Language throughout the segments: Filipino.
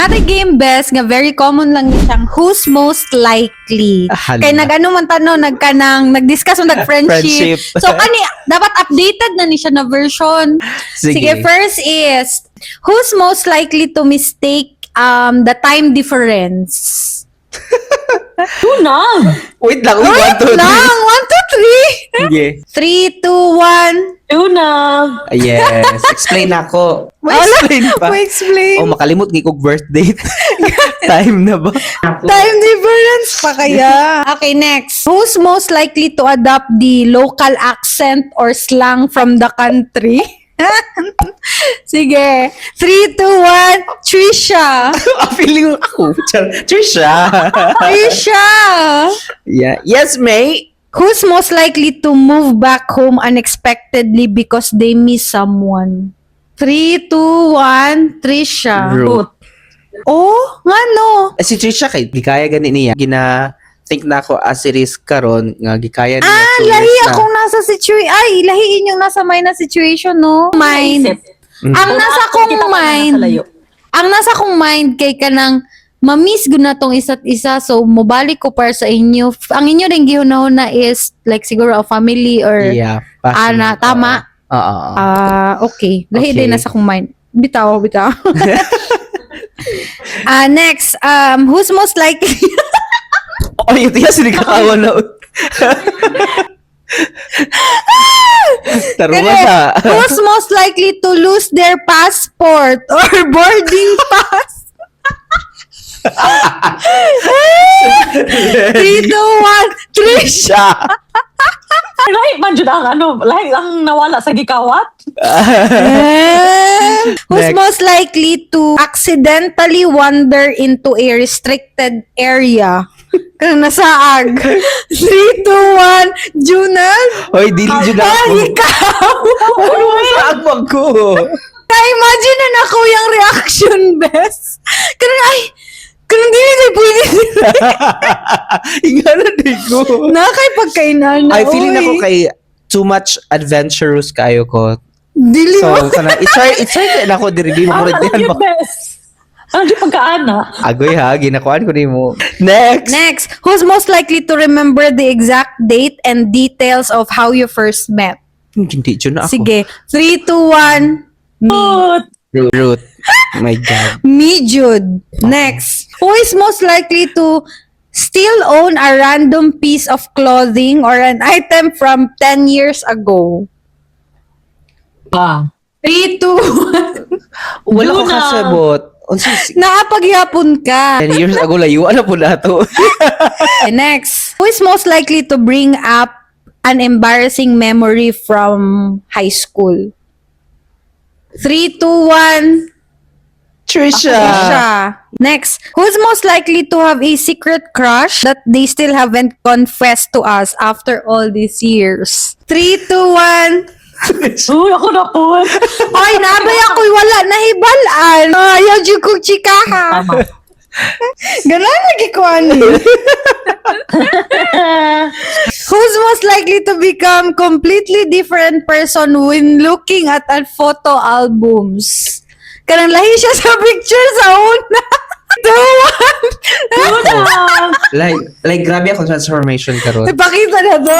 Ate game best nga very common lang ni siyang who's most likely. Hala. Kay nag-ano man tanong nag-discuss mo nag-friendship. Friendship. So kani dapat updated na ni siya na version. Sige, first is who's most likely to mistake the time difference? Tuna! Wait lang. Wait 1, 2, 3. lang! 1, 2, 3! Sige. 3, 2, 1. Tuna! Yes. Explain ako. Explain pa. explain. Oh, makalimot gi kog birthday. Time na ba? Time difference pa kaya. Okay, next. Who's most likely to adopt the local accent or slang from the country? Sige. 3, 2, 1. Trisha. Feeling ako. Trisha. Trisha. Yeah. Yes, mate. Who's most likely to move back home unexpectedly because they miss someone? 3, 2, 1. Trisha. Ruth. Oh, ano? Si Trisha kay di kaya gani niya. Think na ako as it is karon nga gikaya niya. Ah, lahi akong nasa situation. Ay, lahiin yung nasa mind na situation, no? Mind. Ang nasa kong mind. Ang nasa kong mind kay kanang mamiss ko na tong isa't isa, so mobalik ko para sa inyo. Ang inyo rin gihunahuna is like siguro a family or Yeah. ana, tama? Oo. Okay. Lahi Okay. din nasa kong mind. Bitaw. Next, who's most likely Oh, yung tiya sinikakawa na. Tarungan sa. who's most likely to lose their passport or boarding pass? 3, 2, 1, Trisha! Lahi man dyan ang lahi ang nawala sa gikawat. Who's Next. most likely to accidentally wander into a restricted area? Kaya nasaag. 3, 2, 1, Junal? Hoy, dili dyan ako. Ay, ikaw! Saan ba ko? Na-imagine na ako yung reaction, best. Kanang dili na pwede. Ingana di ko. Nakay pagkainan na. I feeling oy. ako kay too much adventurous kayo ko. Dili So, mo. kana i-try na ako diri di mo Ang ko alam yung best. Ang di pagkaana. Agoy ha, ginakuan ko nimo. Next. Next, who's most likely to remember the exact date and details of how you first met? Hindi dyan na ako. Sige. 3, 2, 1. But, Ruth. My God. Me, Jude. Next. Who is most likely to still own a random piece of clothing or an item from 10 years ago? 3, 2, 1. Wala ko Yun na. kasabot. Unsay Nakapaghapon ka. 10 years ago layuan na po na to. Okay, next. Who is most likely to bring up an embarrassing memory from high school? 3, 2, 1. Trisha. Trisha. Next, who's most likely to have a secret crush that they still haven't confessed to us after all these years? 3, 2, 1. ako na po. Ay, nabay ako'y wala nahibalaan. Ayaw dyan kong chikaha. Tama. Ganon lagi ko ano. Who's most likely to become completely different person when looking at photo albums? Kanang lahi siya sa picture sa una. 2, 1. Like grabe akong transformation karon. Ipakita na to.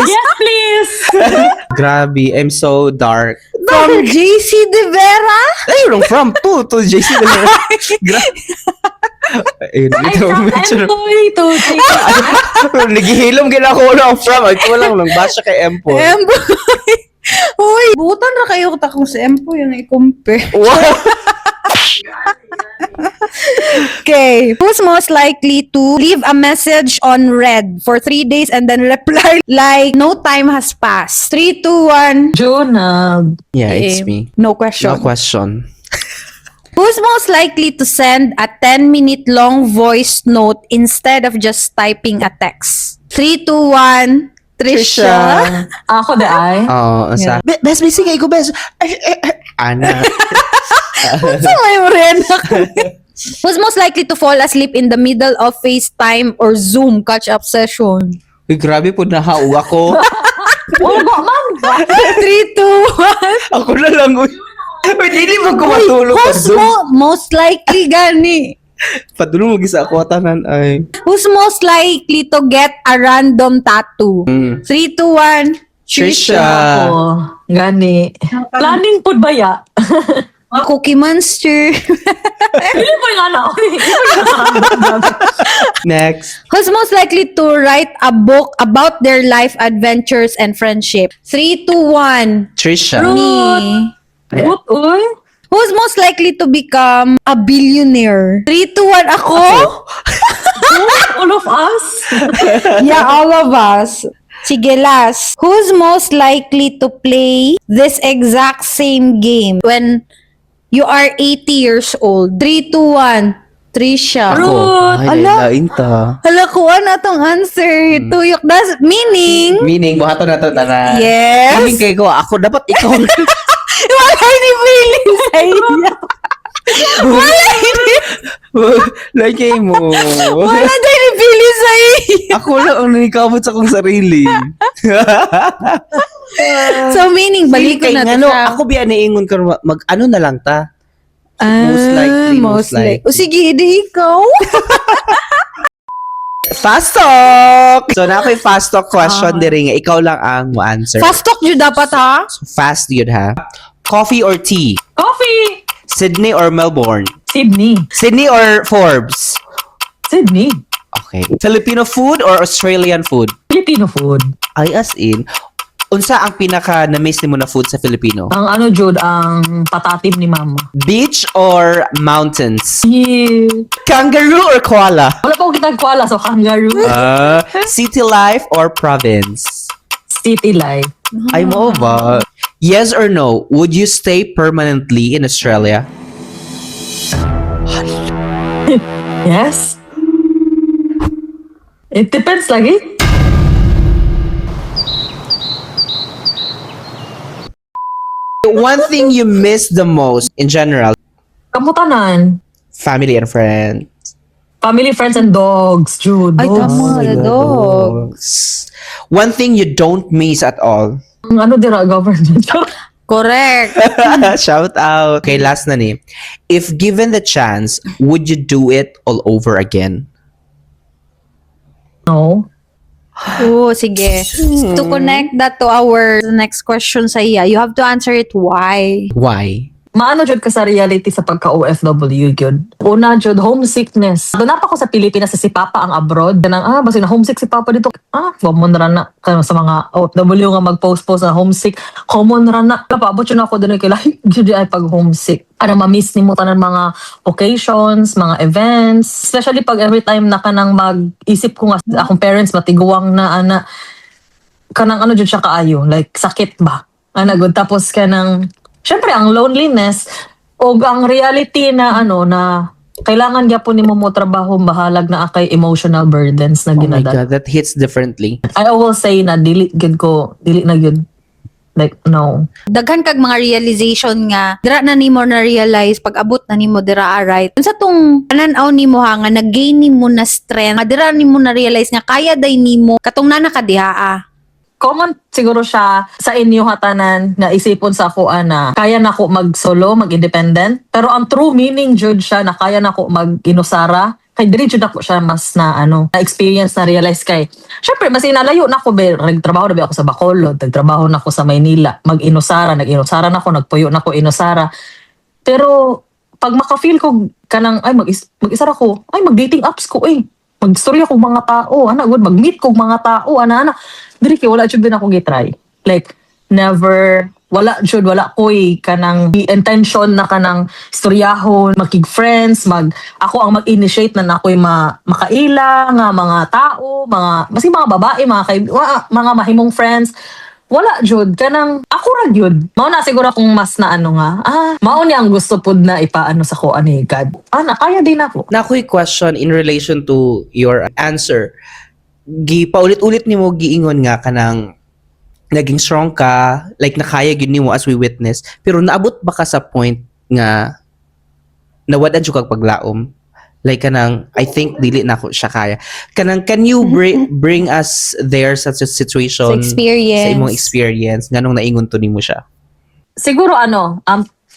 Yes, please. Grabe, I'm so dark. From JC De Vera? Ayun, from to JC na lang. Ayun, Ay, ito. from medyo- Empoy to Nagihilom gina ko na from. Ito lang basa kay Empo. Empoy. Uy, butan na kayo takong sa Empoy yung i-compare. Wow. Okay. Who's most likely to leave a message on read for 3 days and then reply like no time has passed? 3, 2, 1. Junab. Yeah, it's me. No question. No question. Who's most likely to send a 10-minute long voice note instead of just typing a text? 3, 2, 1. Trisha. Ako da ay. Oo, sa. Best busy kay ko best. Ana. Sa may rin ako. Who's most likely to fall asleep in the middle of FaceTime or Zoom catch-up session? Uy, grabe po nahauwa ko. Wala ba, ma'am? 3, 2, 1. Ako na lang. Uy. Dili mo ko matulog. Who's most likely gani? Padulong mo gisa ako tanan ay. Who's most likely to get a random tattoo? 3, 2, 1. Trisha. Ako, gani. Planning po ba ya? Cookie Monster. Hindi po yung ano. Next. Who's most likely to write a book about their life adventures and friendship? 3, 2, 1. Trisha. Me. What, uy? Who's most likely to become a billionaire? 3, 2, 1. Ako? All of us? Yeah, all of us. Sige, last. Who's most likely to play this exact same game when you are 80 years old? 3, 2, 1. Trisha. Ako. Ay, Ala. lain ta. Hala, kuha na tong answer. Tuyok. That's meaning. Meaning, buhaton na to tanan. Yes. Meaning kay ko, ako dapat ikaw. Wala ni feeling sa iya. Wala ni. Like kay mo. Wala din ni feeling sa iya. Ako lang ang nanikabot sa kong sarili. So, meaning, balik ko Kay na to ngano, siya. ako biya niingon ka mag ano na lang ta. Most likely, most likely. O sige, di ikaw. Fast talk! So, na ako'y fast talk question diri nga. Ikaw lang ang mo answer. Fast talk yun dapat, ha? So, fast yun ha. Coffee or tea? Coffee! Sydney or Melbourne? Sydney. Sydney or Forbes? Sydney. Okay. Filipino food or Australian food? Filipino food. Ay, as in, unsa ang pinaka na-miss ni mo na food sa Filipino? Ang ano, Jude, ang patatim ni Mama. Beach or mountains? Yeah. Kangaroo or koala? Wala pa akong kitagkwala, so kangaroo. City life or province? City life. Ay mo ba? Yes or no, would you stay permanently in Australia? Yes. It depends lagi. One thing you miss the most in general, Kamutanan. family and friends. Family, friends, and dogs, Jude. Ay, Dogs. tama. The dogs. One thing you don't miss at all. Ang ano dira, government. Correct. Shout out. Okay, last na ni. If given the chance, would you do it all over again? No. Oo, sige. To connect that to our next question sa iya, you have to answer it why. Why? Maano jud ka sa reality sa pagka-OFW gyud. Una jud homesickness. Doon pa ko sa Pilipinas si Papa ang abroad. Ganang basi na homesick si Papa dito. Common ra na kano sa mga OFW nga mag-post na homesick. Common ra na. Paabot yun ako doon kay like jud ay pag homesick. Ano ma-miss nimo tanan mga occasions, mga events. Especially pag every time na kanang mag-isip ko nga akong parents matiguang na ana kanang ano jud siya kaayo, like sakit ba. Ana good tapos kanang syempre, ang loneliness o ang reality na ano na kailangan gyapon nimo mo trabaho bahalag na akay emotional burdens na Oh my ginadala. God, that hits differently. I will say na dili na gyud like no. Daghan kag mga realization nga dira na nimo na realize pag abot na nimo dira right. Unsa tong pananaw nimo ha nga nag-gain nimo na strength, nga dira nimo na realize nga kaya day nimo katong nana ka diha. Common siguro siya sa inyo hatanan na isipon sa ako na kaya na ako mag-solo, mag-independent. Pero ang true meaning jud siya na kaya na ako mag-inusara. Kay diri jud ako siya mas na na-experience, na-realize kay. Syempre, mas inalayo na ako. Nagtrabaho na ako sa Bacolod, nagtrabaho na ako sa Maynila. Nag-inusara na ako, nagpuyo na ako inusara. Pero pag maka-feel ko kanang, ay mag-isara ko, ay mag-dating apps ko mag-story ako mga tao, mag-meet ko mga tao, diri kay wala jud bin ako gitry. Like never wala koy kanang intention na kanang istoryahon, makig-friends, ako ang mag-initiate na ako'y makaila nga mga tao, mga babae, mga mahimong friends. Wala jud kanang ako ra jud. Mao na siguro kung mas na mao ni ang gusto pud na ipaano sa ko ani God. Kaya din ako. Na ako'y question in relation to your answer. Paulit-ulit nimo giingon nga kanang naging strong ka, like nakaya gyud nimo as we witness, pero naabot ba ka sa point nga nawadan jud kag paglaom? Like kanang I think dili na ko siya kaya. Kanang can you bring us there sa situation Sa experience. sa imong experience nganong naingon to nimo siya? Siguro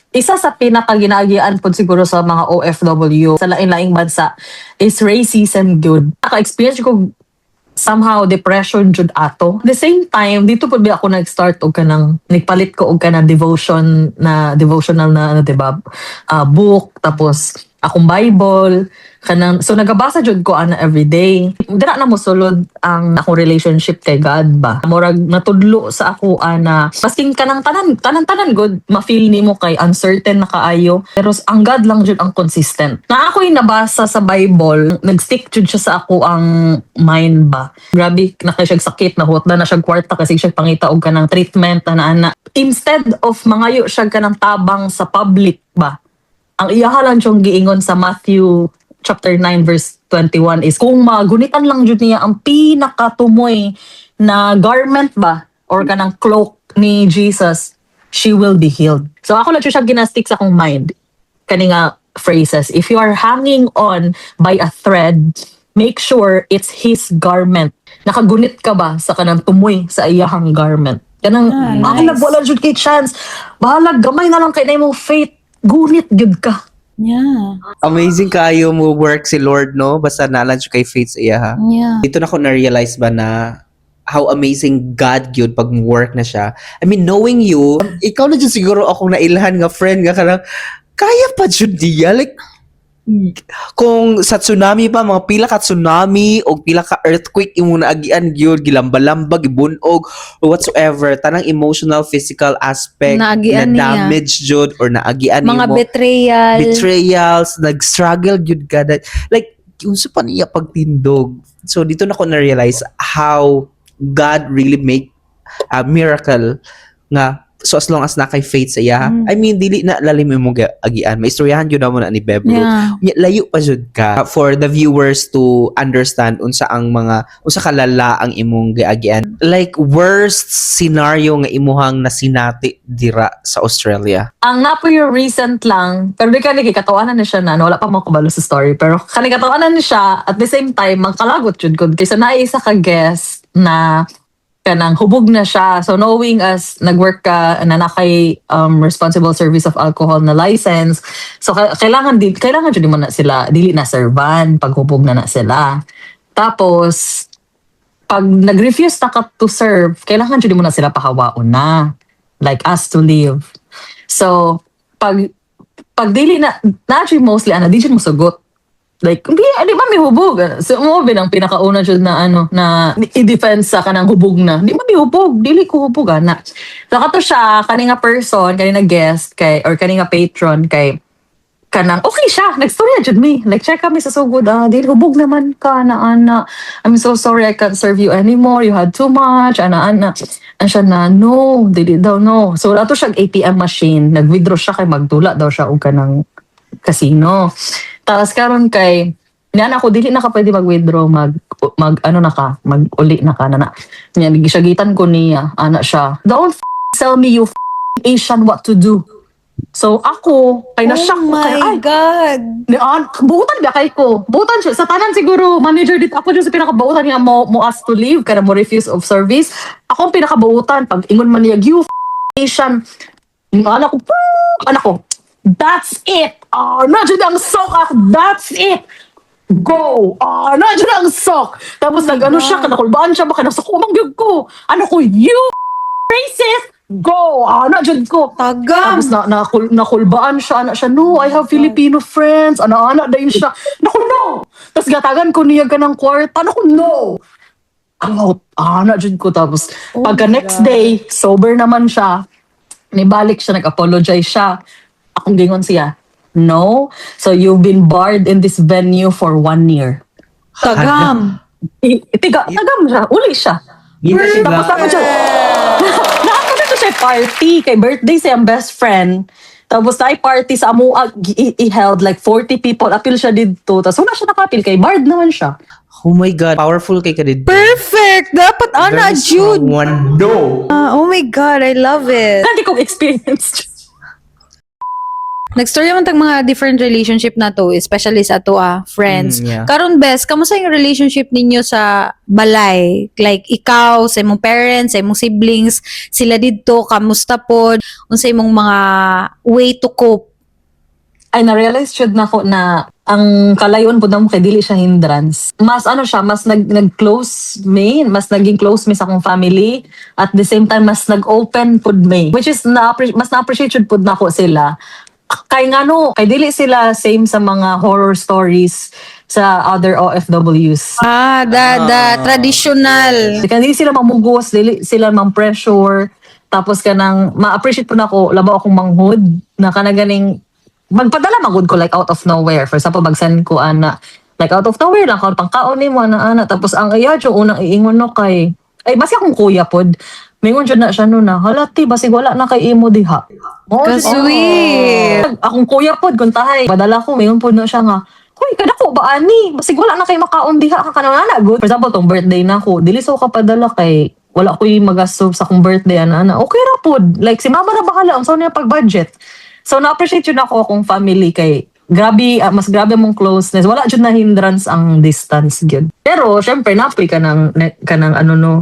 isa sa pinakaginagian po siguro sa mga OFW sa lain-laing bansa is racism good. Naka-experience ko somehow depression jud ato. At the same time, dito po ba ako nag-start og kanang nagpalit ko og kanang devotional na ano, diba? Book, tapos akong Bible, kanang so nagabasa jud ko ana every day. Dira na mo sulod ang akong relationship kay God ba. Murag natudlo sa ako ana pasking kanang tanan good ma-feel nimo kay uncertain na kaayo, pero ang God lang jud ang consistent. Na ako'y nabasa sa Bible, nag-stick jud siya sa ako ang mind ba. Grabe na kay siya sakit, nahutda na siya kwarta kasi siya pangita og kanang treatment na ana. Instead of mangayo siya kanang tabang sa public ba, ang iyahalan siyang giingon sa Matthew chapter 9 verse 21 is kung magunitan lang jud niya ang pinakatumoy na garment ba or kanang cloak ni Jesus, she will be healed. So ako lang siya ginastik sa akong mind. Kani nga phrases, if you are hanging on by a thread, make sure it's his garment. Nakagunit ka ba sa kanang tumoy sa iyahang garment? Kanang nice. wala jud kay chance. Bahala gamay na lang kay na imong faith. Gunit gyud ka. Yeah. Amazing kayo mo work si Lord, no? Basta nalan siya kay faith sa iya, ha? Yeah. Dito na ko na-realize ba na how amazing God yun pag work na siya. I mean, knowing you, ikaw na dyan siguro akong nailhan nga friend nga karang, kaya pa dyan diya? Like, kung sa tsunami pa, mga pila ka tsunami o pila ka earthquake yung naagian yun, gilamba-lamba, gibunog, or whatsoever, tanang emotional, physical aspect Naagian na niya. damage yun or naagian Mga mo. betrayals, Nag-struggle yun ka. Like, yung sa pa niya pagtindog. So, dito na ko na-realize how God really make a miracle nga. So, as long as na kay faith sa iya, I mean, dili na lalim mo agian. May istoryahan yun na mo na ni Bebro. Yeah. Layo pa jud ka for the viewers to understand unsa kalala ang imong giagian. Like, worst scenario nga imuhang nasinati dira sa Australia. Ang napo yung recent lang, pero di ka katawanan na siya na, wala pa mo kabalo sa story, pero katawanan na siya, at the same time, magkalagot yun ko. Kaysa naisa ka guest na kanang hubog na siya. So knowing as nag-work ka na nakay responsible service of alcohol na license, so kailangan dili mo na sila, dili na servan pag hubog na sila. Tapos, pag nag-refuse na ka to serve, kailangan dili mo na sila pahawaon na. Like, ask to leave. So, pag dili na actually mostly, di siya mo sugot. Like, di ba may hubog? So, mo ang pinakauna dyan na i-defense sa kanang hubog na. Di ba may hubog? Dili ko hubog, na. So, kato siya, kaninga person, kaninga guest, or kaninga patron, kanang, okay siya, nag-story dyan me. Like, check kami sa sugod, dili hubog naman ka, ana. I'm so sorry, I can't serve you anymore. You had too much, ana. Ano siya na, no, dili daw, no. So, ato siya ATM machine. Nag-withdraw siya kay magdula daw siya o kanang casino. Tapos karon kay niyan ako dili na ka pwede mag-withdraw mag-uli na ka na. Niyan gisagitan ko niya ana siya. Don't tell me you Asian what to do. So ako kay na-shock ko kay ay God. buutan ba kay ko. Buutan siya sa tanan siguro manager dit ako dun sa pinakabuutan niya mo ask to leave kana mo refuse of service. Ako ang pinakabuutan pag ingon man niya you Asian. Yung anak ko that's it. Nandiyan ang sok. That's it. Go. Nandiyan ang sok. Tapos nag-ano siya, kanakulbaan siya, baka nasa kumangyog ko. Ano ko, you racist. Go. Nandiyan ko. Tagam. Tapos nakulbaan siya, anak siya, no, I have Filipino friends. Anak din siya. Naku, no. Tapos gatagan ko niya ka ng kwarta. Naku, no. Nandiyan ko. Tapos pagka next day, sober naman siya. Nibalik siya, nag-apologize siya. Akong gingon siya, no, so you've been barred in this venue for 1 year. Tagam. Tagam siya, uli siya. Tapos ako siya, nakakita siya party, kay birthday siya ang best friend. Tapos tayo party sa Amuag, i-held like 40 people, appeal siya dito. Tapos wala siya nakapil, kay barred naman siya. Oh my God, powerful kay kadid. Perfect! Dapat ana, Very strong Jude. one. No. Oh my God, I love it. Hindi kong experience. Nag-story man tag mga different relationship na to, especially sa ato friends. Yeah. Karon bes, kamusta yung relationship ninyo sa balay? Like ikaw, sa imong parents, sa imong siblings, sila didto, kamusta pod? Unsa imong mga way to cope? Ay, na-realize should na ko na ang kalayon po na mo kay dili siya hindrance. Mas siya, mas nag-close me, mas naging close me sa akong family. At the same time, mas nag-open pod me. Which is, mas na-appreciate should pod na ko sila. Kay kay dili sila same sa mga horror stories sa other OFWs. Traditional. Kaya dili sila mamugos, dili sila pressure. Tapos kanang ma-appreciate po na ko, labaw akong manghud, na kanaganing magpadala magud ko like out of nowhere. For example, bagsan ko like out of nowhere lang, pangkaon ni mo ana. Tapos ang yung unang iingon no kay, ay basi akong kuya pod. Mingon jud na siya no na, halati basig wala na kay imo diha. Ka-sweet. Akong kuya pod kuntahay. Padala ko, mingon pod na siya nga, hoy, kadako ba ani? Basig wala na kay makaon diha ka kanang good. For example, tong birthday na ko, dili so ka padala kay wala ko'y magasto sa akong birthday ana. Okay ra pod. Like si mama na bahala unsa niya pag-budget. So na-appreciate yun ako akong family kay grabe, mas grabe mong closeness. Wala jud na hindrance ang distance gyud. Pero syempre napoy ka ng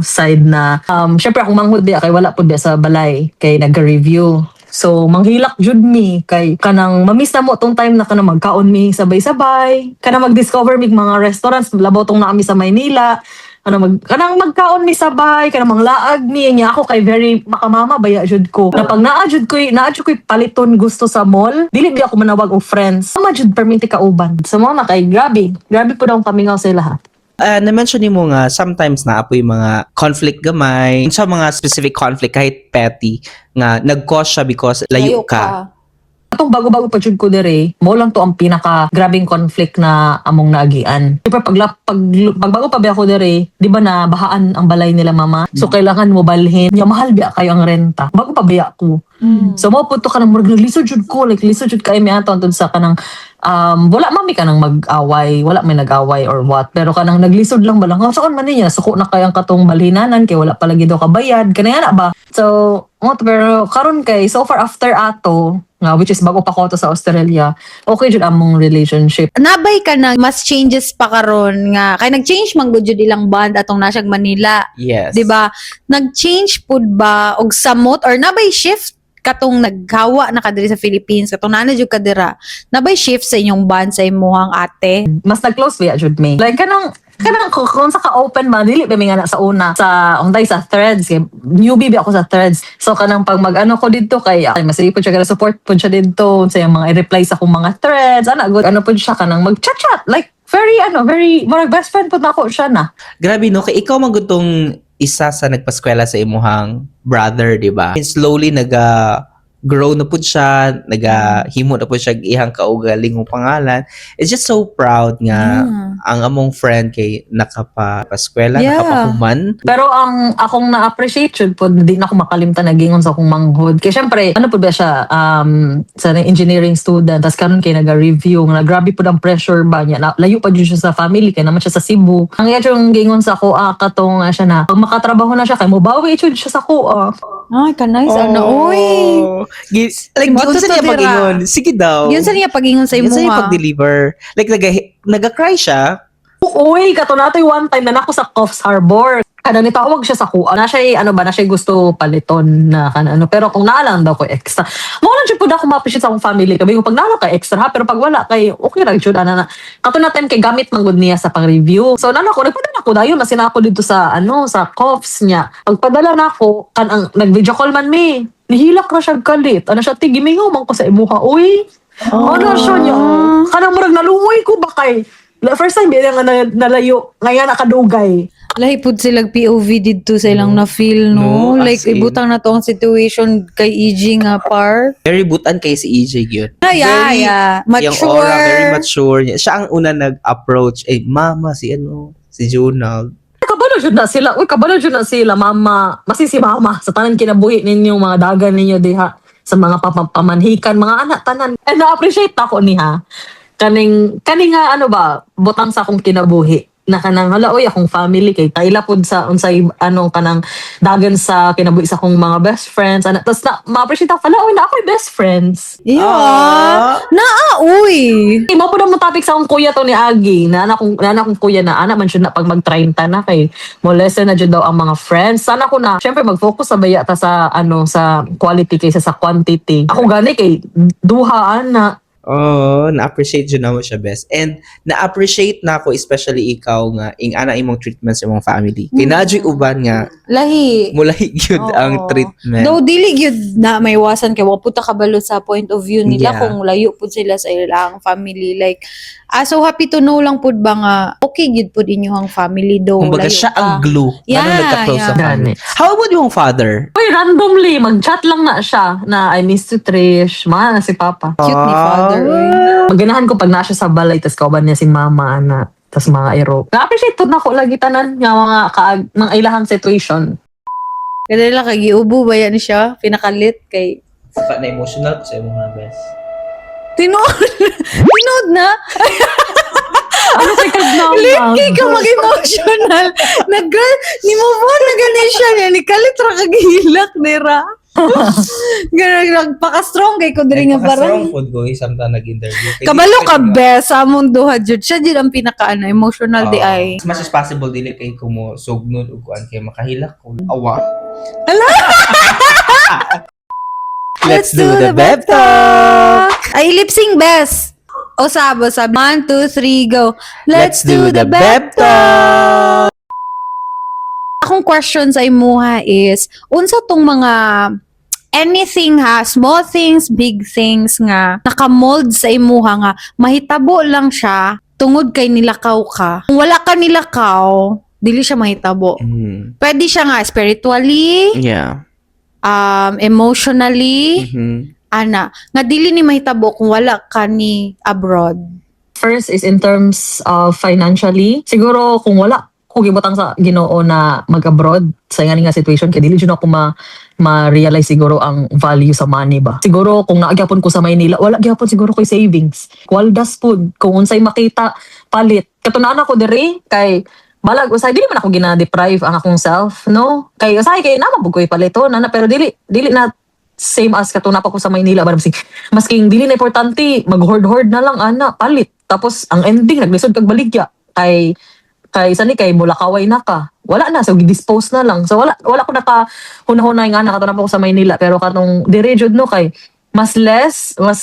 side na syempre akong manghud diya kay wala pud diya sa balay kay nag-review. So manghilak jud mi kay kanang mamiss na mo tong time na kanang magkaon mi sabay-sabay, kanang mag-discover mi mga restaurants labaw tong na kami sa Maynila. Kanang magkaon mi sabay, kanang manglaag mi niya ako kay very makamama baya jud ko. Na pag naajud ko'y paliton gusto sa mall, dili di ako manawag og friends. Mama jud perminti kauban. So mo na kay grabe po daw kami nga sa lahat. Na-mention mo nga, sometimes naapoy mga conflict gamay. Sa mga specific conflict, kahit petty, nga nag-cause siya because layo ka. Atong bago-bago pa jud ko dire, mo lang to ang pinaka grabing conflict na among naagian. Siyempre pagbago pa ba ako dire, di ba na bahaan ang balay nila mama? So kailangan mo balhin. Ya mahal biya kayo ang renta. Bago pa biya ko. So mo punto ka nang murag lisod jud ko, like lisod jud kay mi aton sa kanang wala mami ka nang mag-away, wala may nag-away or what, pero kanang naglisod lang ba lang, saan man niya, suko na kayang katong malinanan, kay wala palagi daw kabayad, kanaya na ba? So, pero karon kay, so far after ato, which is bago pa ko to sa Australia, okay jud among relationship. Nabay ka na mas changes pa karon nga kay nag-change man gud jud ilang band atong nasyag Manila. Yes. 'Di ba? Nag-change pud ba og samot or nabay shift katong naghawa na kadiri sa Philippines katong nana jud kadira. Nabay shift sa inyong band sa imuhang ate. Mas nag-close ba jud me. Like kanang kung sa ka-open ba, dili ba may nga na sa una, sa threads, kay newbie ba ako sa threads. So kanang pag mag-ano ko dito kay masipod siya, kaya support po siya dito, sa mga i-reply sa akong mga threads, good, po siya kanang mag-chat-chat, like, very, marag best friend po na ako siya na. Grabe no, kay ikaw magutong isa sa nagpaskwela sa imuhang brother, di ba? And slowly grow na po siya, himo na po siya ihang kaugaling ng pangalan. It's just so proud nga ang among friend kay nakapaskwela, nakapahuman. Pero ang akong na-appreciate yun po, hindi na ako makalimtan na gingon sa akong manghod. Kaya syempre, po ba siya, sa engineering student, tas karon kay naga-review, nga grabe po ang pressure ba niya, layo pa dyan siya sa family, kaya naman siya sa Cebu. Ang yung gingon sa ako, katong siya na, pag makatrabaho na siya, kay mubawi siya sa ako. Ay, kanay sana. Uy! Like, Moto yun sa niya to dira. pag-ingon. Sige daw. Yun sa niya pag-ingon sa Yun imo sa niya ha. pag-deliver. Like, nag-cry siya. Uy, kato natoy one time na nako sa Coffs Harbor. Kada nitawag siya sa kuha. Na siya, na siya gusto paliton na Pero kung naalang daw ko extra. Mawala dyan po na ako ma-appreciate sa akong family. Kami kung pag naalang ka extra ha, pero pag wala kay, okay lang dyan. Kato na time kay gamit manggod niya sa pang-review. So, nagpadala ko na yun. Nasina ako dito sa, sa Coffs niya. Pagpadala na ako, nag-video call man me. Nihilak na siya kalit. Siya, tigimingaw man ko sa imuha. Uy, siya niya. Kanang murag naluoy ko ba kay, first time bilang nalayo, ngayon nakadugay. Lahi pud silang POV dito sa ilang na-feel, no? No, Like, as in. ibutang na to ang situation kay EG nga part. Very butan kay si EJ yun. Yeah. Yung aura, very Mature. mature. Siya ang una nag-approach. Mama, si Junald. Kabalo jud na sila. Uy, kabalo jud na sila, mama. Si mama. Sa tanan kinabuhi ninyo, mga dagan ninyo diha. Sa mga pamanhikan, mga anak, tanan. And na-appreciate ako niha. Kaning nga, butang sa akong kinabuhi. na kanang hala oy akong family kay kaila pod sa unsay kanang dagan sa kinabuhi sa akong mga best friends ana tas na ma-appreciate ako hala oy na ako'y best friends. Yeah. Uy. Imo po na mo topic sa akong kuya to ni Agi na anak kong kuya na ana man siya na pag mag-30 na kay mo lesson na jud daw ang mga friends. Sana ko na syempre mag-focus sa baya ta sa sa quality kaysa sa quantity. Ako gani kay duha ana. Oh, na-appreciate yun na mo siya, best. And na-appreciate na ako, especially ikaw nga, ana imong treatment sa imong family. Kay nadyo'y uban nga, Lahi. mulahi yun Oo. ang treatment. Though dili gyud na may iwasan kay wa puta kabalo sa point of view nila Yeah. kung layo pud sila sa ilang family like so happy to know lang pud ba nga okay gyud pud inyong family though Kumbaga layo siya ka. ang glue. Yeah, Ganun nagka-close sa yeah. family. How about yung father? Uy, randomly, mag-chat lang na siya na I miss you, Trish. Mahal na si Papa. Cute ni father. Oy. Maganahan ko pag na siya sa balay, tas kauban niya si Mama, ana. Tas mga ero. Na-appreciate po na ko lagi tanan nga mga ilahang situation. Kada lang kay giubo ba yan siya pinakalit kay Saka na emotional ko sa imong mga best. Tinood na. Ano sa kagnaw? Kay ka mag-emotional. Nag-girl, ni mo ba na ganin siya niya. Ni kalit ra kagihilak nira. Ganun, nagpaka-strong kay ko diri nga parang. food ko, samtang nag-interview. Kabalo ka, bes. Sa among duha, jud. Siya jud ang emotional di ay. As much as possible, dili kay ko mo sugnod o kuan kay makahilak ko. Awa. Let's do the Beb Talk! Ay, lip-sync, bes. O sabo. 1, 2, 3, go. Let's do the Beb Talk! Akong question sa imuha is, unsa tong mga anything ha, small things, big things nga, nakamold sa imuha nga, mahitabo lang siya, tungod kay nilakaw ka. Kung wala ka nilakaw, dili siya mahitabo. Pwede siya nga spiritually, Yeah. emotionally, ana, nga dili ni mahitabo kung wala ka ni abroad. First is in terms of financially. Siguro kung wala ko gibutang sa Ginoo na mag-abroad sa nga situation kay dili jud ako ma-realize siguro ang value sa money ba. Siguro kung naagyapon ko sa Maynila, wala gyapon siguro ko'y savings. Waldas food kung unsay makita palit. Katunan ako diri kay balag usay dili man ako gina-deprive ang akong self, no? Kay usay kay na mabugoy palito na pero dili na same as katuna pa ko sa Maynila ba masking dili na importante mag-hoard na lang ana palit. Tapos ang ending naglisod kag baligya kay sani kay mulakaway na ka. Wala na so dispose na lang. So wala ko naka hunahunay nga nakatuna pa ko sa Maynila pero katong dire jud no kay mas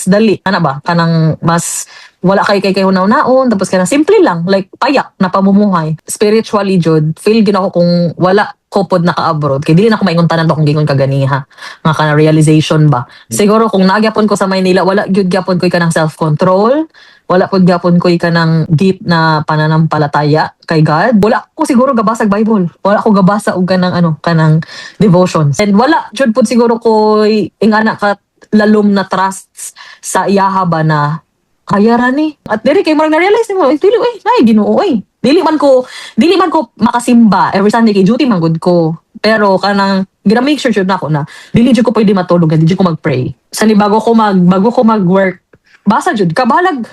dali ana ba kanang mas wala kay hunaw-naon tapos kanang simple lang like payak na pamumuhay spiritually jud feel gid ako kung wala ko pod naka-abroad kay dili na ako maingon tanan ba kung gingon kaganiha nga kana realization ba siguro kung nagyapon ko sa Maynila wala gyud gyapon ko kanang self-control wala pod gyapon ko kanang deep na pananampalataya kay God wala ko siguro gabasa og Bible wala ko gabasa og kanang devotions and wala jud pod siguro ko ingana ka lalom na trust sa iyaha ba na kaya ra ni at diri kay marang na-realize mo dili nay Ginoo dili man ko makasimba every Sunday kay duty man gud ko pero kanang gina-make sure jud nako na dili jud ko pwede matulog dili jud ko mag-pray sani bago ko mag-work basa jud kabalag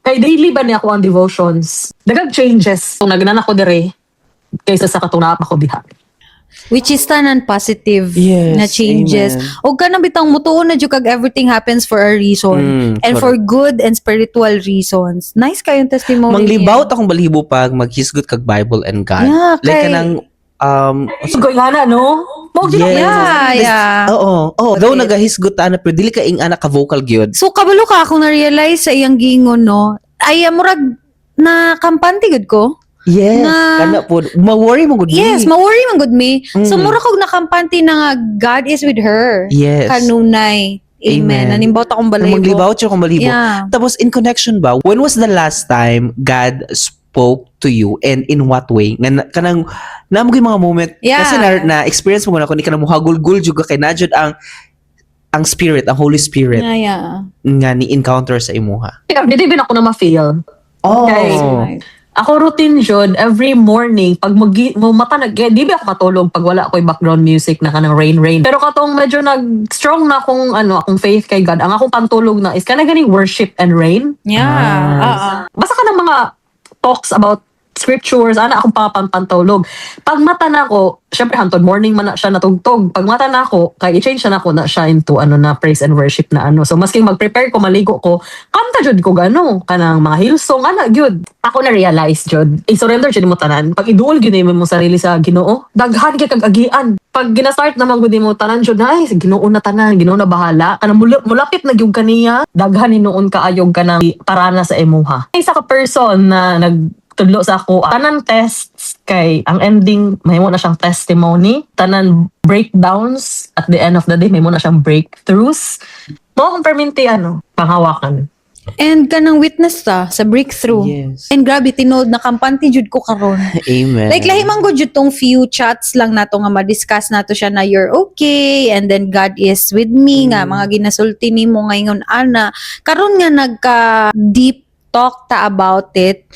kay daily ba ni ako ang devotions daghang changes kung nagnan ako diri kaysa sa katong naa pa ko diha. Which is tanan positive Yes, na changes. amen. O ka na bitang mutuon na jud kag everything happens for a reason. And for good and spiritual reasons. Nice kayong testimony. Manglibawt akong balibo pag maghisgot kag Bible and God. Yeah, Like kay- kanang So ingana no mo gid Yeah. Oo. Though nagahisgot ana pero dili ka ing ana ka vocal gyud. So kabalo ka akong na-realize sa iyang gingon no. Ay murag na kampante gud ko. Yes. Na- Kana po. Ma-worry mo gud. Yes, ma-worry man gud me. So Mm. mura kog nakampante na nga God is with her. Yes. Kanunay. Amen. Amen. Nanimbawt akong balahibo. Manglibawt siya kung balibo. Yeah. Tapos in connection ba, when was the last time God spoke to you and in what way? Nga kanang namo gyud mga moment Yeah. kasi na experience mo na ko ni kanang muhagulgul jud ka kay najud ang spirit, ang Holy Spirit Yeah. nga ni encounter sa imuha. Dili bin ako na ma-feel. Okay. Nice. Ako routine jud every morning pag mata di ba ako matulog pag wala ko'y background music na kanang rain. Pero katong medyo strong na akong faith kay God. Ang akong pantulog na is kanang ganing worship and rain. Yeah. Nice. Basta ka ng mga talks about scriptures, ana akong pantulog. Pag mata na ko, syempre hantod morning man na siya natugtog. Pag mata na ko, kay i-change na ako na siya into na praise and worship na so masking mag-prepare ko, maligo ko, kanta jud ko kanang mga Hillsong, ana gyud. Ako na realize jud, i-surrender jud mo tanan. Pag iduol gyud mo sarili sa Ginoo, daghan kay kag agian. Pag gina-start naman gud mo tanan jud na Ginoo na tanan, Ginoo na bahala. Kanang mulapit na gyud kaniya, daghan ni noon kaayog kanang parana sa imuha. Isa ka person na tudlo sa ako, tanan tests kay ang ending mahimo na siyang testimony, tanan breakdowns at the end of the day mahimo na siyang breakthroughs. Mo kung perminti panghawakan. And kanang witness sa breakthrough. Yes. And grabe, tinood na kampante jud ko karon. Amen. Like lahi man gud jud tong few chats lang nato nga ma-discuss nato siya na you're okay and then God is with me nga mga ginasulti nimo ngayon ana. Karon nga nagka deep talk ta about it.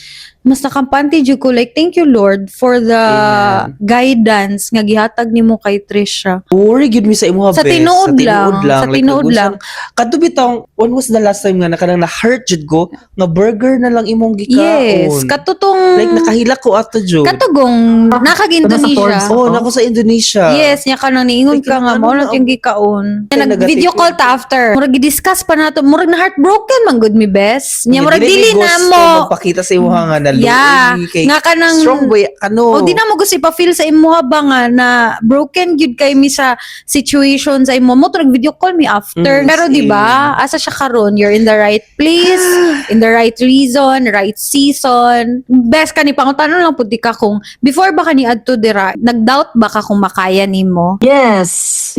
Mas nakampante jud ko like thank you Lord for the Amen. guidance nga gihatag nimo kay Trisha. Worry gid mi sa imo Sa tinuod lang. Sa Like, tinuod lang. Kadto bitang, when was the last time nga na hurt jud ko nga burger na lang imong gikaon? Yes, katutong Like nakahila ko ato jud. katugong nakag-Indonesia. Oh, nako sa Indonesia. Yes, nya ka nang niingon Like, ka nga ano mao na- na yung gikaon. Ay, Nag-video negative call ta after. Murag gi-discuss pa nato, murag na heartbroken man good mi best. Nya murag dili na mo. Magpakita sa imo nga na Yeah, kay nga ka nang strong boy O ano. di na mo gusto ipa-feel sa imuha ba nga na broken gyud kay mi sa situation sa imo mo to video call me after. Pero di ba, asa siya karon, you're in the right place, in the right reason, right season. Best ka ni pangutanon lang pud di ka kung before ba ka ni adto dira, nag-doubt ba ka kung makaya nimo? Yes.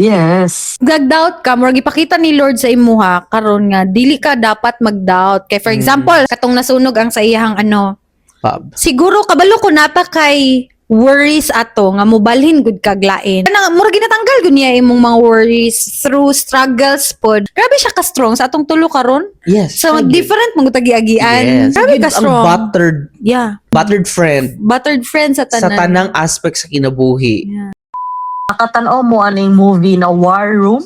Nag-doubt ka, murag ipakita ni Lord sa imuha karon nga dili ka dapat mag-doubt. Kay for example, katong nasunog ang sa iyang Pub. siguro kabalo ko napa kay worries ato nga mobalhin gud kaglain. Kanang murag ginatanggal gud niya imong mga worries through struggles pod. Grabe siya ka strong sa atong tulo karon. Yes. So siya gyud. different mong tagiagian. Yes. Grabe Yun ka ang strong. battered friend Buttered friend sa sa tanan. tanang aspect sa kinabuhi. Nakatanaw mo aning movie na War Room.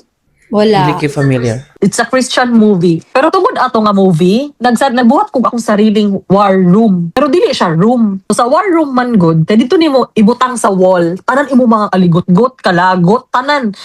Wala. Hindi kay familiar. It's a Christian movie. Pero tungod ato nga movie, nagbuhat ko akong sariling war room. Pero dili siya room. So, sa war room man good, kaya dito nimo ibutang sa wall, tanan imo mga kaligot-got, kalagot, tanan.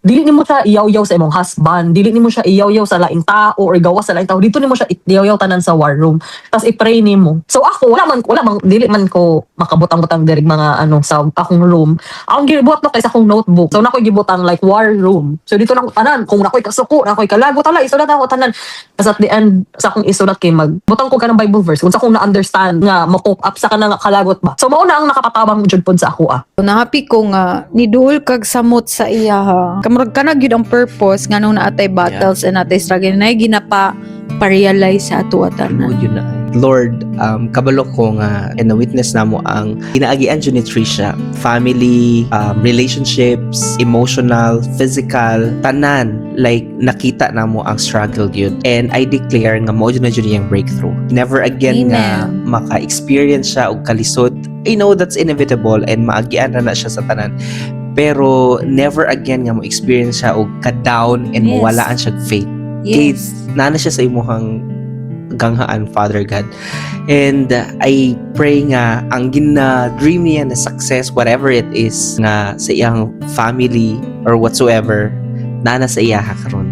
Dili nimo siya iyaw-yaw sa imong husband, dili nimo siya iyaw-yaw sa laing tao or igawas sa laing tao. Dito nimo siya iyaw-yaw tanan sa war room. Tapos i-pray nimo. So ako wala man dili man ko makabutang-butang diri mga sa akong room. Ang gibuhat no kay sa akong notebook. So nako gibutang like war room. So dito lang ko tanan kung nakoy kasuko, nakoy kalagot ala isulat ako tanan. Tapos at the end sa akong isulat kay magbutang ko kanang Bible verse kung sa akong na-understand nga mo-pop up sa kanang kalagot ba. So mao na ang nakapatabang jud pod sa ako Nahapi ko nga niduol kag samot sa iya ha. Kamurag ka na gyud ang purpose nga nung naatay battles and naatay struggle na ginapa pa-realize sa ato atanan. Yun na. Lord, kabalo ko nga and na-witness na mo ang inaagian dyan ni Trisha. Family, relationships, emotional, physical, tanan. Like, nakita na mo ang struggle yun. And I declare nga mo dyan na dyan yung breakthrough. Never again nga Amen. maka-experience siya o kalisod. I know that's inevitable and maagian na siya sa tanan. Pero never again nga mo experience siya o ka-down and Yes. mawalaan siya faith. Yes. Nana siya sa imuhang ganghaan, Father God. And I pray nga ang gina-dream niya na success, whatever it is, nga sa iyang family or whatsoever, nana sa iya karon.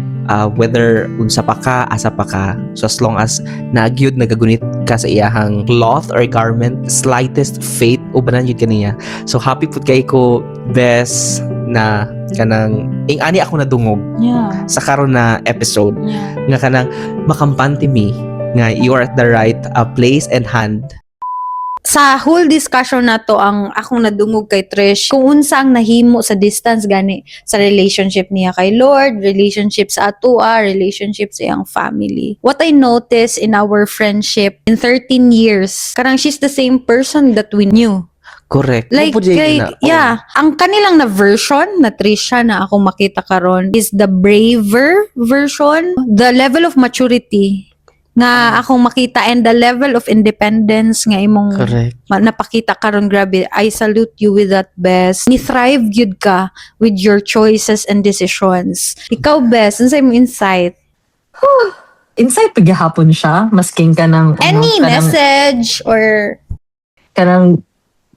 Whether unsa pa ka, asa pa ka, so as long as nagyud nagagunit ka sa iyahang cloth or garment, slightest faith, ubanan yun kaniya. So happy pud kay ko, best na kanang ani ako nadungog Yeah. sa karon na episode Yeah. nga kanang makampante mi nga you are at the right place and hand. Sa whole discussion na to, ang akong nadungog kay Trish, kung unsa ang nahimo sa distance gani sa relationship niya kay Lord, relationship sa atua, relationship sa iyang family. What I noticed in our friendship in 13 years, karang she's the same person that we knew. Correct. Like, ang kanilang na version na Trisha na ako makita karon is the braver version, the level of maturity nga akong makita and the level of independence nga imong Correct. napakita karon. Grabe, I salute you with that, best. Ni thrive gyud ka with your choices and decisions. Ikaw, best, unsay imong insight? Inside paghihapon siya, masking ka ng Any ka ng- message or kanang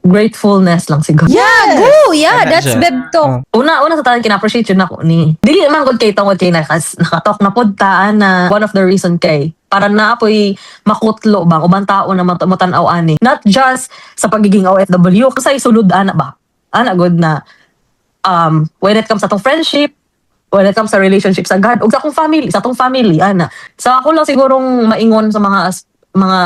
gratefulness lang siguro. Yeah, go! Yeah, Tama that's siya. beb talk. Una sa tanan kina-appreciate yun ako ni. Dili man gud kay tungod kay nakatalk na pod taan na one of the reason kay para na apoy makutlo ba ubang tao na matan-aw ani. Not just sa pagiging OFW kasi sulod ana ba. Ana good na when it comes sa tong friendship, when it comes sa relationship sa God ug sa tong family ana. Sa ako lang sigurong maingon sa mga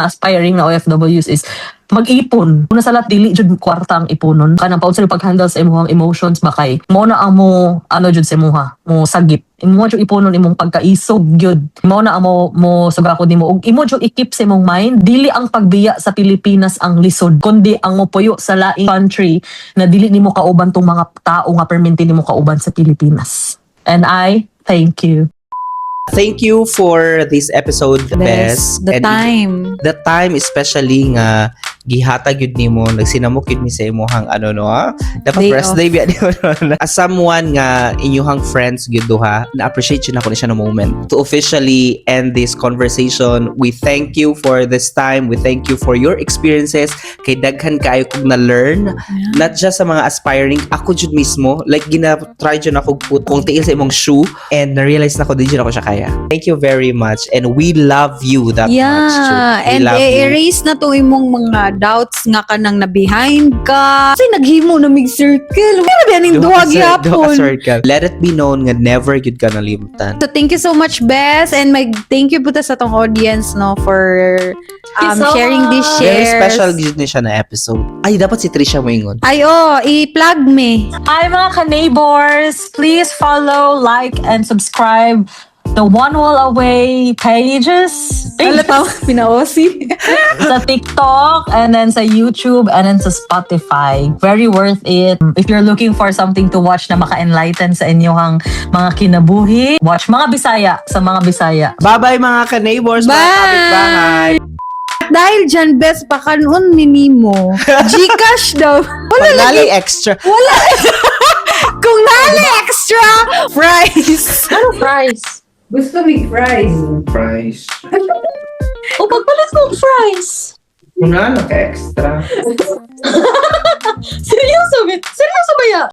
aspiring na OFWs is mag-ipon. Una sa lahat, dili jud kwarta ang iponon. Kanang paud sa pag-handle sa imong emotions ba kay mo na amo jud sa imuha, mo sagip. Imo jud iponon imong pagkaisog jud. Mo na amo mo sugako nimo ug imo jud i-keep sa imong mind dili ang pagbiya sa Pilipinas ang lisod, kundi ang mopuyo sa laing country na dili nimo kauban tong mga tao nga permente nimo kauban sa Pilipinas. And I thank you. Thank you for this episode, Bes. The And time. the time especially nga gihatag yun nimo, nagsinamok yun ni sa imuhang ano no ha? Dapat Day rest off. day biya nimo no? As someone nga inyuhang friends gyud duha, na-appreciate yun ako ni siya no moment. To officially end this conversation, we thank you for this time. We thank you for your experiences. Kay daghan kayo kog na-learn. Not just sa mga aspiring, ako jud mismo, like gina-try jud ako put kung tiil sa imong shoe and na-realize na ko di jud ako siya kaya. Thank you very much and we love you that much. Chu. Yeah, We and love you. erase na to imong mga doubts nga kanang na behind ka. Kasi naghimo na mig circle. Wala ba ning duha Duha gyapon. circle. Let it be known nga never yun ka nalimtan. So thank you so much, Bes, and thank you po ta sa tong audience no for Thank you so sharing these much. Very shares. special gid ni siya na episode. Ay, dapat si Trisha mo ingon. Ay, i-plug me. Hi mga ka-neighbors! Please follow, like, and subscribe the One Wall Away pages Pinaosi. sa TikTok and then sa YouTube and then sa Spotify. Very worth it. If you're looking for something to watch na maka-enlighten sa inyong mga kinabuhi, watch mga Bisaya sa mga Bisaya. Bye-bye mga ka-neighbors, mga Bye! kapitbahay. Dahil dyan, Bes, pakanon minimo. Gcash daw. Wala Pagnali lagi. extra. Wala. Kung nali extra fries. Ano price? Gusto mig fries. Price. O pagpalit mo fries. Una, naka-extra. Seryoso ba ya?